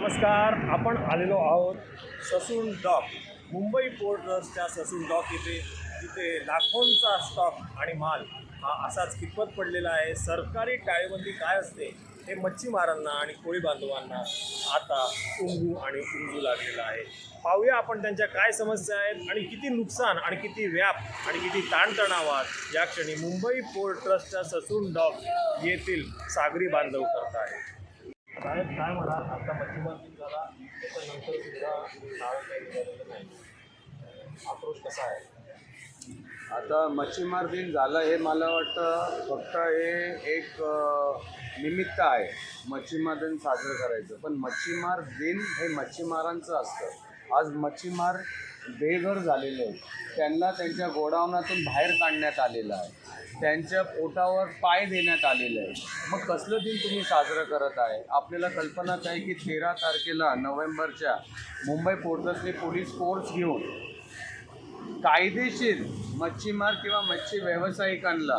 नमस्कार. आपण आलेलो आहोत ससून डॉक, मुंबई पोर्ट ट्रस्टच्या ससून डॉक येथे, जिथे लाखोंचा स्टॉक आणि माल हा असाच कितपत पडलेला आहे. सरकारी टाळेबंदी काय असते हे मच्छीमारांना आणि कोळी बांधवांना आता उमजू लागलेलं आहे. पाहूया आपण त्यांच्या काय समस्या आहेत आणि किती नुकसान आणि किती व्याप आणि किती ताणतणावात या क्षणी मुंबई पोर्ट ट्रस्टच्या ससून डॉक येथील सागरी बांधव करत आहे. साहेब काय म्हणाल, आता मच्छीमार दिन झाला त्याच्यानंतर सुद्धा नाव काही झालेलं नाही, आक्रोश कसा आहे? आता मच्छीमार दिन झालं हे मला वाटतं फक्त हे एक निमित्त आहे मच्छीमार दिन साजरं करायचं. पण मच्छीमार दिन हे मच्छीमारांचं असतं. आज मच्छीमार बेघर झालेले आहेत, त्यांना त्यांच्या गोडाऊनातून बाहेर काढण्यात आलेलं आहे, त्यांच्या पोटावर पाय देण्यात आलेले आहे. मग कसलं दिन तुम्ही साजरं करत आहे? आपल्याला कल्पनाच आहे की 13 तारखेला नोव्हेंबरच्या मुंबई पोर्ट ट्रस्टने पोलीस फोर्स घेऊन कायदेशीर मच्छीमार किंवा मच्छी व्यावसायिकांना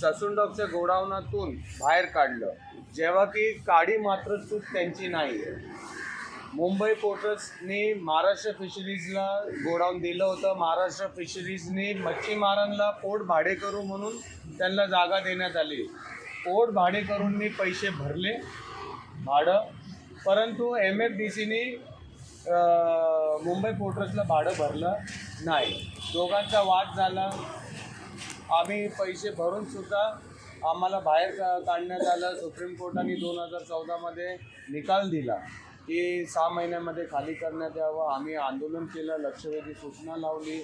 ससून डॉकच्या गोडाऊनातून बाहेर काढलं, जेव्हा की काडी मात्र चूक त्यांची नाही. मुंबई पोर्ट ट्रस्टने महाराष्ट्र फिशरीजला गोडाऊन दिलं होतं. महाराष्ट्र फिशरीजने मच्छीमारांना पोट भाडेकरू म्हणून त्यांना जागा देण्यात आली. पोट भाडेकरूंनी पैसे भरले भाडं, परंतु MFDCने मुंबई पोर्ट ट्रस्टला भाडं भरलं नाही. दोघांचा वाद झाला. आम्ही पैसे भरूनसुद्धा आम्हाला बाहेर काढण्यात आलं. सुप्रीम कोर्टाने 2014मध्ये निकाल दिला की 6 महिन्यामध्ये खाली करण्यात यावं. आम्ही आंदोलन केलं, लक्षवेधी सूचना लावली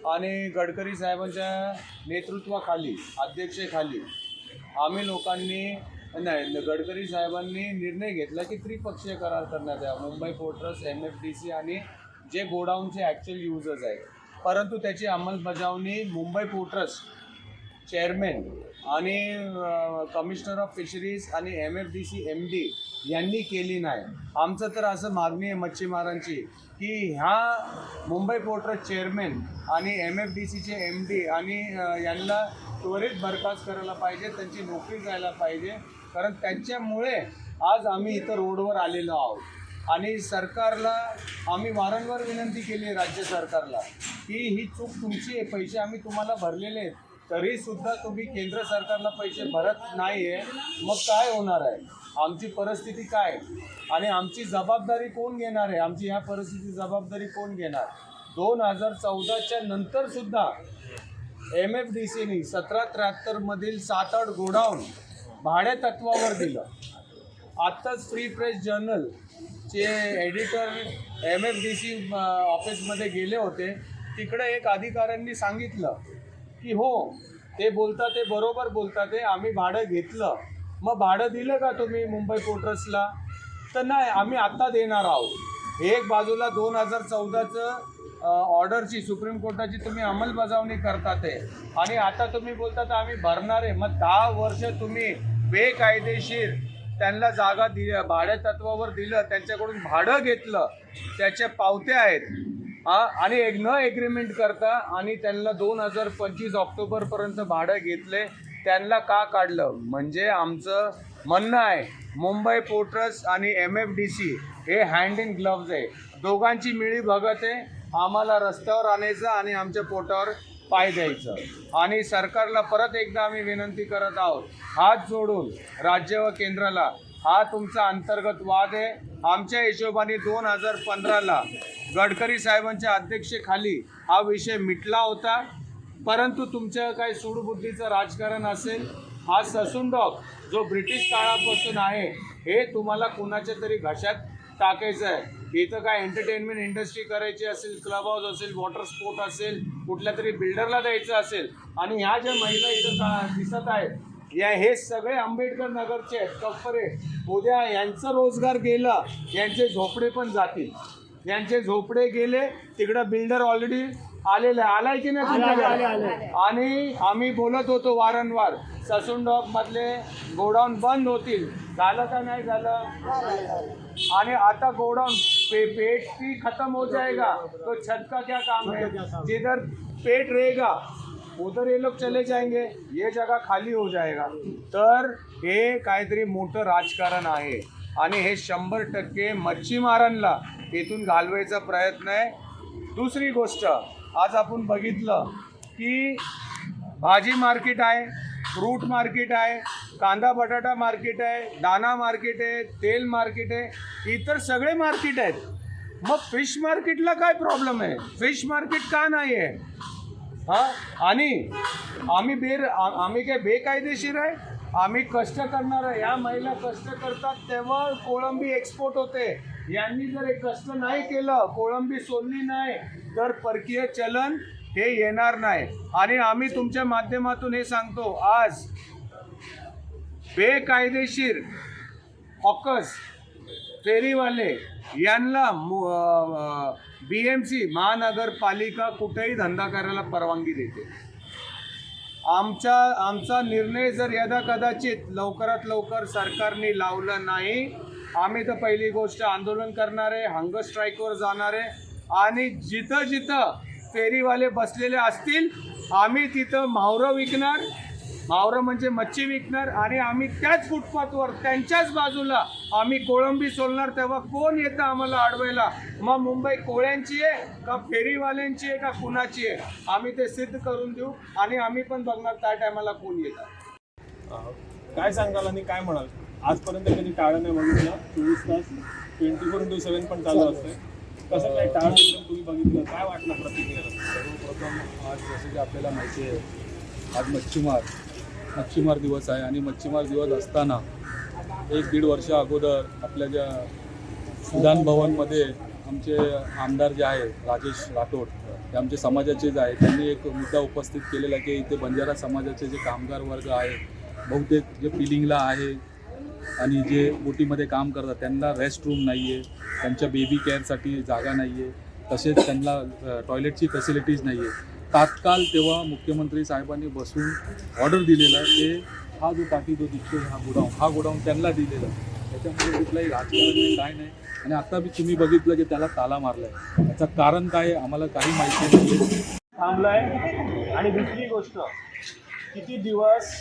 आणि गडकरी साहेबांच्या नेतृत्वाखाली, अध्यक्षेखाली आम्ही लोकांनी गडकरी साहेबांनी निर्णय घेतला की त्रिपक्षीय करार करण्यात यावा, मुंबई पोर्ट ट्रस्ट, MFDC आणि जे गोडाऊनचे ॲक्च्युअल युजर्स आहेत. परंतु त्याची अंमलबजावणी मुंबई पोर्ट ट्रस्ट चेअरमॅन आणि कमिशनर ऑफ फिशरीज आणि MFDC MD यांनी केली नाही. आमचं तर असं मागणी आहे मच्छीमारांची की ह्या मुंबई पोर्ट ट्रस्ट चेअरमॅन आणि MFDCचे MD आणि यांना त्वरित बरखास्त करायला पाहिजे, त्यांची नोकरी जायला पाहिजे. कारण त्यांच्यामुळे आज आम्ही इथं रोडवर आलेलो आहोत. आणि सरकारला आम्ही वारंवार विनंती केली आहे, राज्य सरकारला, की ही चूक तुमची आहे. पैसे आम्ही तुम्हाला भरलेले आहेत, तरीसुद्धा तुम्ही केंद्र सरकारला पैसे भरत नाही आहे. मग काय होणार आहे? आमची परिस्थिती काय आणि आमची जबाबदारी कोण घेणार आहे? आमची ह्या परिस्थितीची जबाबदारी कोण घेणार? 2014च्या नंतरसुद्धा MFDCने 1773मधील 7-8 गोडाऊन भाड्या तत्वावर दिलं. आत्ताच फ्री प्रेस जर्नलचे एडिटर MFDC ऑफिसमध्ये गेले होते. तिकडे एक अधिकाऱ्यांनी सांगितलं की हो, ते बोलतात, ते बरोबर बोलतात, ते आम्ही भाडं घेतलं. मग भाडं दिलं का तुम्ही मुंबई पोर्ट ट्रस्टला? तर नाही, आम्ही आत्ता देणार आहोत. एक बाजूला 2014चं ऑर्डरची, सुप्रीम कोर्टाची तुम्ही अंमलबजावणी करतात आहे आणि आता तुम्ही बोलतात आम्ही भरणार आहे. मग 10 वर्ष तुम्ही बेकायदेशीर त्यांना जागा भाड्या तत्वावर दिलं, त्यांच्याकडून भाडं घेतलं, त्याच्या पावत्या आहेत आणि एक न एग्रीमेंट करता आणि त्यांना 2025 ऑक्टोबरपर्यंत भाडं घेतले. त्यांना का काढलं? म्हणजे आमचं म्हणणं आहे मुंबई पोर्ट ट्रस्ट आणि MFDC हे हँड इन ग्लव्ज आहे. दोघांची मिळी भगत आहे. आम्हाला रस्त्यावर आणायचं आणि आमच्या पोटावर पाय द्यायचं. आणि सरकारला परत एकदा आम्ही विनंती करत आहोत, हात जोडून राज्य व केंद्राला, हा तुमचा अंतर्गत वाद आहे. आमच्या हिशोबाने 2015ला गडकरी साहेबांच्या अध्यक्षतेखाली हा विषय मिटला होता. परंतु तुमच्या काही सूडबुद्धीचं राजकारण असेल. हा ससून डॉक जो ब्रिटिश काळापासून आहे हे तुम्हाला कुणाच्या तरी घशात टाकायचं आहे. इथं काय एंटरटेनमेंट इंडस्ट्री करायची असेल, क्लब हाऊस असेल, वॉटर स्पोर्ट असेल, कुठल्या तरी बिल्डरला द्यायचं असेल. आणि ह्या ज्या महिला इथं दिसत आहेत हे सगळे आंबेडकर नगरचे आहेत, कप्परे. उद्या यांचं रोजगार गेला, यांचे झोपडे पण जातील. यांचे झोपडे गेले, तिकडं बिल्डर ऑलरेडी आलेला आहे, आलाय की नाही? आणि आम्ही बोलत होतो वारंवार ससून डॉक मधले गोडाऊन बंद होतील. झालं का नाही झालं? आणि आता गोडाऊन पेट भी खत्म हो जाएगा तो छत का क्या काम है? जिधर पेट रहेगा उधर ये लोग चले जाएंगे, ये जगह खाली हो जाएगा. तर हे काहीतरी मोठं राजकारण आहे. आणि हे 100% मच्छीमारांना इथून घालवायचा प्रयत्न आहे. दुसरी गोष्ट, आज आपण बघितलं की भाजी मार्केट आहे, फ्रूट मार्केट आहे, कांदा बटाटा मार्केट आहे, दाणा मार्केट आहे, तेल मार्केट आहे, इतर सगळे मार्केट आहेत. मग फिश मार्केटला काय प्रॉब्लेम आहे? फिश मार्केट का नाही आहे? हां, आणि आम्ही काय बेकायदेशीर आहे? आम्ही कष्ट करणार आहे. या महिला कष्ट करतात तेव्हा कोळंबी एक्सपोर्ट होते. यांनी जर हे कष्ट नाही केलं, कोळंबी सोडली नाही, तर परकीय चलन हे येणार नाही. आणि आम्ही तुमच्या माध्यमातून हे सांगतो, आज बेकायदेशीर हॉकर्स, फेरीवाले यांना BMC महानगरपालिका कुठेही धंदा करायला परवानगी देते. आमचा निर्णय जर यदा कदाचित लवकरात लवकर सरकारने लावलं नाही, आम्ही तर पहिली गोष्ट आंदोलन करणार आहे, हंगर स्ट्राईकवर जाणार आहे. आणि जिथं जिथं फेरीवाले बसलेले असतील, आम्ही तिथं म्हावरं विकणार, म्हावरं म्हणजे मच्छी विकणार, आणि आम्ही त्याच फुटपाथवर त्यांच्याच बाजूला आम्ही कोळंबी सोलणार. तेव्हा कोण येतं आम्हाला अडवायला? मग मुंबई कोळ्यांची आहे का फेरीवाल्यांची आहे का कुणाची आहे? आम्ही ते सिद्ध करून देऊ. आणि आम्ही पण बघणार त्या टायमाला कोण येतं. काय सांगाल आणि काय म्हणाल? आजपर्यंत कधी टाळं नाही बघितलं, 24 तास 24/7 पण चालू असते. कसं काय टाळं तुम्ही बघितलं, काय वाटलं प्रतिक्रिया? सर्वप्रथम आज जसं की आपल्याला माहिती आहे, आज मच्छीमार दिवस आहे. आणि मच्छीमार दिवस असताना 1-1.5 वर्ष अगोदर आपल्या ज्या विधान भवनमध्ये आमचे आमदार जे आहे राजेश राठोड, हे आमचे समाजाचेच आहे, त्यांनी एक मुद्दा उपस्थित केलेला की इथे बंजारा समाजाचे जे कामगार वर्ग आहे, बहुतेक जे पिलिंगला आहे आणि जे बोटीमध्ये काम करतात, त्यांना रेस्ट रूम नाही आहे, त्यांच्या बेबी केअरसाठी जागा नाही आहे, तसेच त्यांना टॉयलेटची फॅसिलिटीज नाही आहे. तात्काळ तेव्हा मुख्यमंत्री साहेबांनी बसून ऑर्डर दिलेला ते हा जो पाठी जो दिसतो हा गोडाऊन त्यांना दिलेला. त्याच्यामध्ये कुठलाही राजकारण नाही, काय नाही. आणि आता बी तुम्ही बघितलं की त्याला ताला मारला आहे. त्याचं कारण काय आहे आम्हाला काही माहिती नाही. थांबलाय. आणि दुसरी गोष्ट, किती दिवस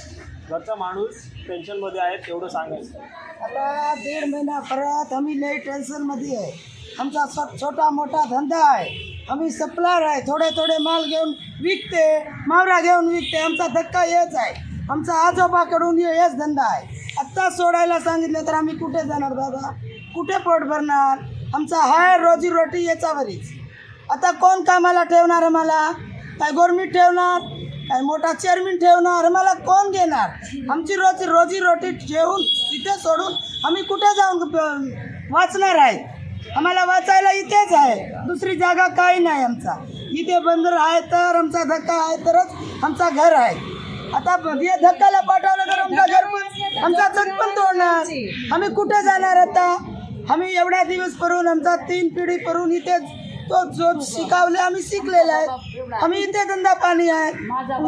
घरचा माणूस टेन्शनमध्ये आहे तेवढं सांगायचं. आता 1.5 महिना परत आम्ही लई टेन्शनमध्ये आहे. आमचा छोटा मोठा धंदा आहे, आम्ही सप्लायर आहे, थोडे माल घेऊन विकते, मावरा घेऊन विकते. आमचा धक्का हेच आहे, आमचा आजोबाकडून हेच धंदा आहे. आत्ता सोडायला सांगितलं तर आम्ही कुठे जाणार दादा? कुठे पोट भरणार? आमचा हाय रोजीरोटी याच्यावरच. आता कोण कामाला ठेवणार आम्हाला? काय गव्हर्नमेंट ठेवणार? काय मोठा चेअरमॅन ठेवणार? आम्हाला कोण घेणार? आमची रोजीरोटी ठेवून तिथे सोडून आम्ही कुठे जाऊन वाचणार आहे? आम्हाला वाचायला इथेच आहे, दुसरी जागा काही नाही. आमचा इथे बंदर आहे तर आमचा धक्का आहे तरच आमचा घर आहे. आता हे धक्काला पाठवलं तर आमचा घर पण आमचा छत पण तोडणार. आम्ही कुठे जाणार आता? आम्ही एवढ्या दिवस करून आमचा 3 पिढी करून इथेच तो जो शिकावले आम्ही शिकलेला आहे. आम्ही इथे धंदा पाणी आहे,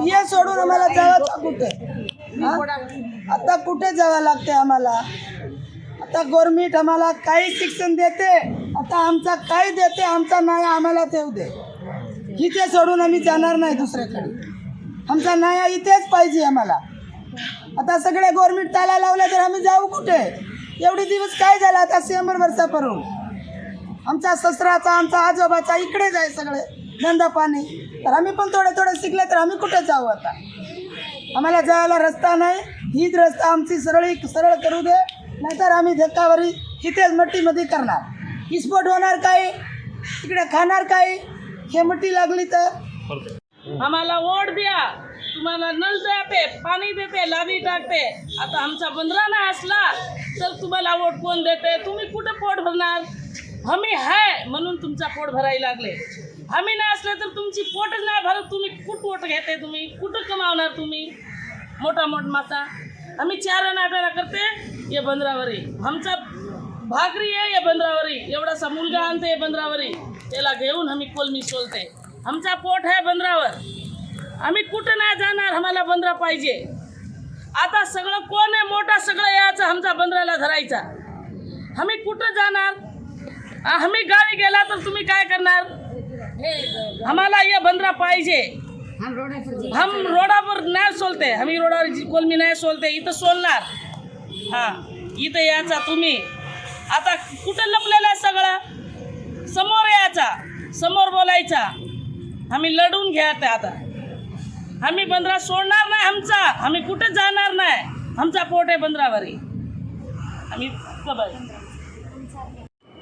हे सोडून आम्हाला जायचं कुठे? आता कुठे जावं लागते आम्हाला? आता गव्हर्नमेंट आम्हाला काही शिक्षण देते, आता आमचा काही देते, आमचा न्याय आम्हाला देऊ दे. इथे सोडून आम्ही जाणार नाही दुसऱ्याकडे. आमचा न्याय इथेच पाहिजे आम्हाला. आता सगळे गव्हर्नमेंट ताला लावले तर आम्ही जाऊ कुठे? एवढे दिवस काय झालं आता 100 वर्षापासून? आमचा ससराचा आमचा आजोबाचा इकडेच आहे सगळे धंदा पाणी. तर आम्ही पण थोडे शिकले तर आम्ही कुठे जाऊ आता? आम्हाला जायला रस्ता नाही. हीच रस्ता आमची सरळ करू दे, नाहीतर आम्ही धक्कावरी इथेच मट्टीमध्ये करणार. विस्फोट होणार काय? तिकडे खाणार काय? हे मट्टी लागली तर आम्हाला वोट द्या, तुम्हाला नल देते, पाणी देते, लादी टाकते. आता आमचा बंदरा नाही असला तर तुम्हाला वोट कोण देते? तुम्ही कुठं पोट भरणार? आम्ही आहे म्हणून तुमचा पोट भरायला लागले. आम्ही नाही असले तर तुमची पोटच नाही भरत. तुम्ही कुठं वोट घेते? तुम्ही कुठं कमावणार? तुम्ही मोठा मासा. आम्ही 4 आठवडा करते ये बंदरावरी. आमचा भाकरी आहे या बंदरावरी. एवढासा मुलगा आणते या बंदरावरी, त्याला घेऊन आम्ही कोलमी सोलते. आमचा पोट आहे बंदरावर. आम्ही कुठं नाही जाणार, आम्हाला बंदरा पाहिजे. आता सगळं कोण आहे मोठा? सगळं यायचं आमचा बंदराला धरायचा. आम्ही कुठं जाणार? आम्ही गावी गेला तर तुम्ही काय करणार? आम्हाला ये बंदरा पाहिजे. हम रोडावर नाही सोलते, आम्ही रोडावर कोलमी नाही सोलते, इथं सोलणार. हां, इथं यायचा तुम्ही. आता कुठं लपलेलं आहे सगळं? समोर यायचा, समोर बोलायचा. आम्ही लढून घ्यायचं आता. आम्ही बंदरा सोडणार नाही आमचा. आम्ही कुठे जाणार नाही. आमचा पोट आहे बंदरावरी. आम्ही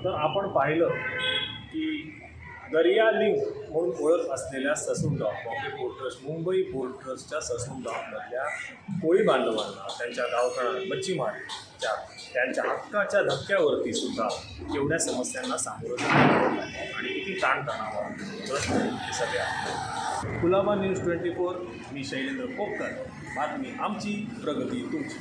तर आपण पाहिलं की दर्या लिंक म्हणून ओळख असलेल्या Sassoon dock Bombay port trust, Mumbai port ट्रस्टच्या ससून डॉकमधल्या कोळी बांधवांना, त्यांच्या गावकऱ्यांना, मच्छीमारांच्या त्यांच्या हक्काच्या धक्क्यावरती सुद्धा केवढ्या समस्यांना सामोरं जावं लागतं आणि किती ताणतणावावर ग्रस्त हे सगळे आहेत. कुलाबा न्यूज 24, मी शैलेंद्र कोपकर. बातमी आमची, प्रगती तुमची.